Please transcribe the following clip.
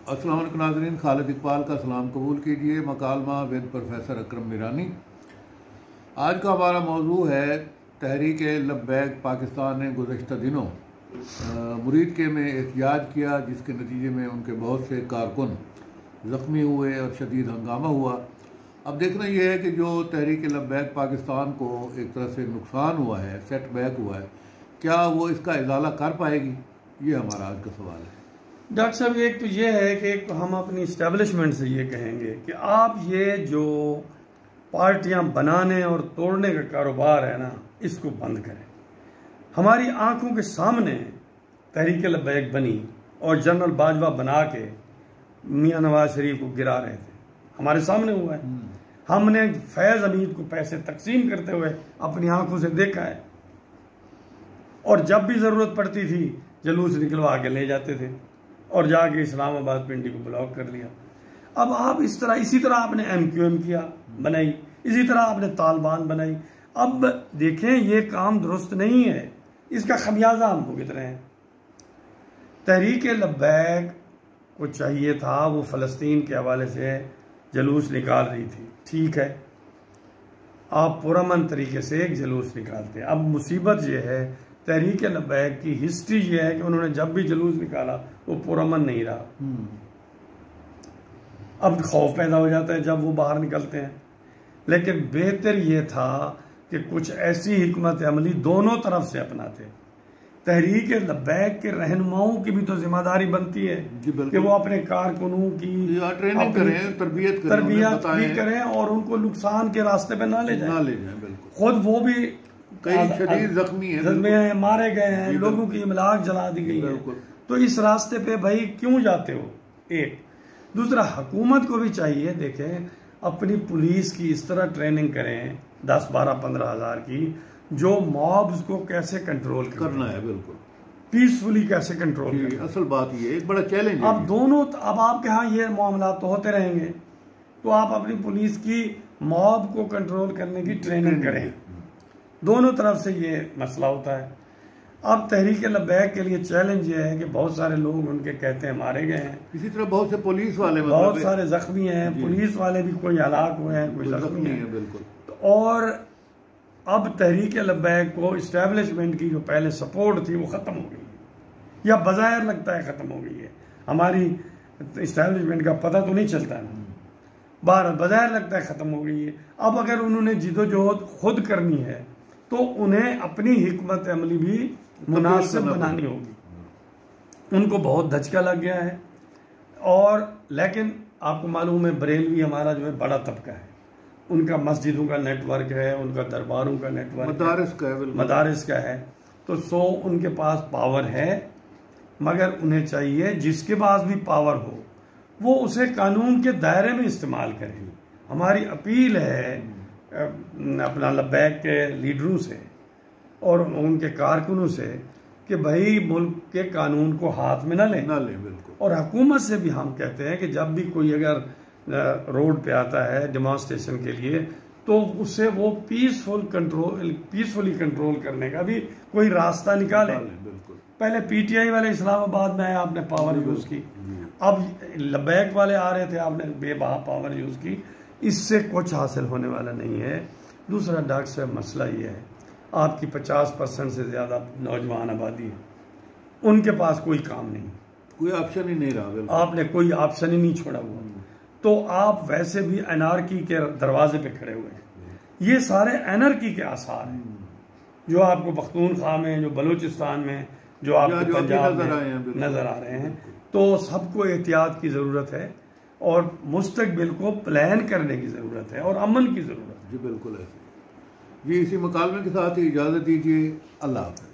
अस्सलाम वालेकुम नाज़रीन, खालिद इकबाल का सलाम कबूल कीजिए। मकालमा विद प्रोफेसर अकरम मीरानी। आज का हमारा मौजू है तहरीक लब्बैक पाकिस्तान ने गुज़श्ता दिनों मुरीद के में एहतजाज किया, जिसके नतीजे में उनके बहुत से कारकुन ज़ख्मी हुए और शदीद हंगामा हुआ। अब देखना यह है कि जो तहरीक लब्बैक पाकिस्तान को एक तरह से नुकसान हुआ है, सेटबैक हुआ है, क्या वो इसका इजाला कर पाएगी? ये हमारा आज का सवाल है। डॉक्टर साहब, एक तो ये है कि हम अपनी इस्टेब्लिशमेंट से ये कहेंगे कि आप ये जो पार्टियां बनाने और तोड़ने का कारोबार है ना, इसको बंद करें। हमारी आंखों के सामने तहरीक लब्बैक बनी और जनरल बाजवा बना के मियां नवाज शरीफ को गिरा रहे थे, हमारे सामने हुआ है। हमने फैज़ हमीद को पैसे तकसीम करते हुए अपनी आंखों से देखा है, और जब भी ज़रूरत पड़ती थी जलूस निकलवा के ले जाते थे और जाके इस्लामाबाद पिंडी को ब्लॉक कर लिया। अब आप इसी तरह आपने MQM किया, बनाई, इसी तरह आपने तालिबान बनाई। अब देखें, ये काम दुरुस्त नहीं है, इसका खमियाजा हम भुगत रहे हैं। तहरीक लब्बैक को चाहिए था वो फ़लस्तीन के हवाले से जलूस निकाल रही थी, ठीक है, आप पुरअमन तरीके से एक जलूस निकालते हैं। अब मुसीबत ये है, तहरीक लब्बैक की हिस्ट्री ये है कि उन्होंने जब भी जलूस निकाला वो पुरअमन नहीं रहा। अब खौफ पैदा हो जाता है जब वो बाहर निकलते हैं। लेकिन बेहतर ये था कि कुछ ऐसी हिकमत अमली दोनों तरफ से अपनाते। तहरीक लब्बैक के रहनुमाओं की भी तो जिम्मेदारी बनती है कि वो अपने कारकुनों की ट्रेनिंग करें, तरबियत भी करें और उनको नुकसान के रास्ते पे ना ले जाए। खुद वो भी कई शदीद जख्मी हैं, मारे गए हैं, लोगों की इमलाक जला दी गई है। तो इस रास्ते पे भाई क्यों जाते हो? एक दूसरा, हुकूमत को भी चाहिए, देखें, अपनी पुलिस की इस तरह ट्रेनिंग करें 10, 12, 15 हज़ार की, जो मॉब्स को कैसे कंट्रोल करना है, बिल्कुल पीसफुली कैसे कंट्रोल करना। असल बात ये एक बड़ा चैलेंज है। अब आपके यहाँ ये मामला तो होते रहेंगे, तो आप अपनी पुलिस की मॉब को कंट्रोल करने की ट्रेनिंग करें। दोनों तरफ से ये मसला होता है। अब तहरीक लब्बैक के लिए चैलेंज ये है कि बहुत सारे लोग उनके कहते हैं मारे गए हैं, इसी तरह बहुत से पुलिस वाले बहुत सारे जख्मी हैं, पुलिस वाले भी कोई हलाक हुए हैं, कोई जख्मी है, बिल्कुल। और अब तहरीक लब्बैक को इस्टेब्लिशमेंट की जो पहले सपोर्ट थी वो ख़त्म हो गई है, या बज़ाहिर लगता है ख़त्म हो गई है। हमारी इस्टेब्लिशमेंट का पता तो नहीं चलता है ना, बाहर बज़ाहिर लगता है ख़त्म हो गई है। अब अगर उन्होंने जिदोजहद खुद करनी है तो उन्हें अपनी हिकमत अमली भी मुनासिब बनानी होगी। उनको बहुत धचका लग गया है। और लेकिन आपको मालूम है, बरेलवी हमारा जो है बड़ा तबका है, उनका मस्जिदों का नेटवर्क है, उनका दरबारों का नेटवर्क, मदारिस का है, तो उनके पास पावर है। मगर उन्हें चाहिए जिसके पास भी पावर हो वो उसे कानून के दायरे में इस्तेमाल करें। हमारी अपील है अपना लब्बैक के लीडरों से और उनके कारकुनों से कि भाई मुल्क के कानून को हाथ में ना लें बिल्कुल। और हुकूमत से भी हम कहते हैं कि जब भी कोई अगर रोड पे आता है डेमोन्स्ट्रेशन के लिए, तो उससे वो पीसफुली कंट्रोल करने का भी कोई रास्ता निकाले। पहले PTI वाले इस्लामाबाद में आए, आपने पावर यूज की। अब लब्बैक वाले आ रहे थे, आपने बेबहा पावर यूज की। इससे कुछ हासिल होने वाला नहीं है। दूसरा डॉक्टर साहब, मसला ये है, आपकी 50% से ज़्यादा नौजवान आबादी है, उनके पास कोई काम नहीं, कोई ऑप्शन ही नहीं रहा। आपने कोई ऑप्शन ही नहीं छोड़ा हुआ, तो आप वैसे भी एनार्की के दरवाजे पे खड़े हुए हैं। ये सारे एनार्की के आसार हैं जो आपको पख्तूनख्वा में, जो बलूचिस्तान में, जो आपको पंजाब में नजर आ रहे हैं। तो सबको एहतियात की ज़रूरत है और मुस्तकबिल को प्लान करने की ज़रूरत है और अमन की ज़रूरत है। जी बिल्कुल ऐसे। जी, इसी मुकालमे के साथ ही इजाज़त दीजिए। अल्लाह हाफ़िज़।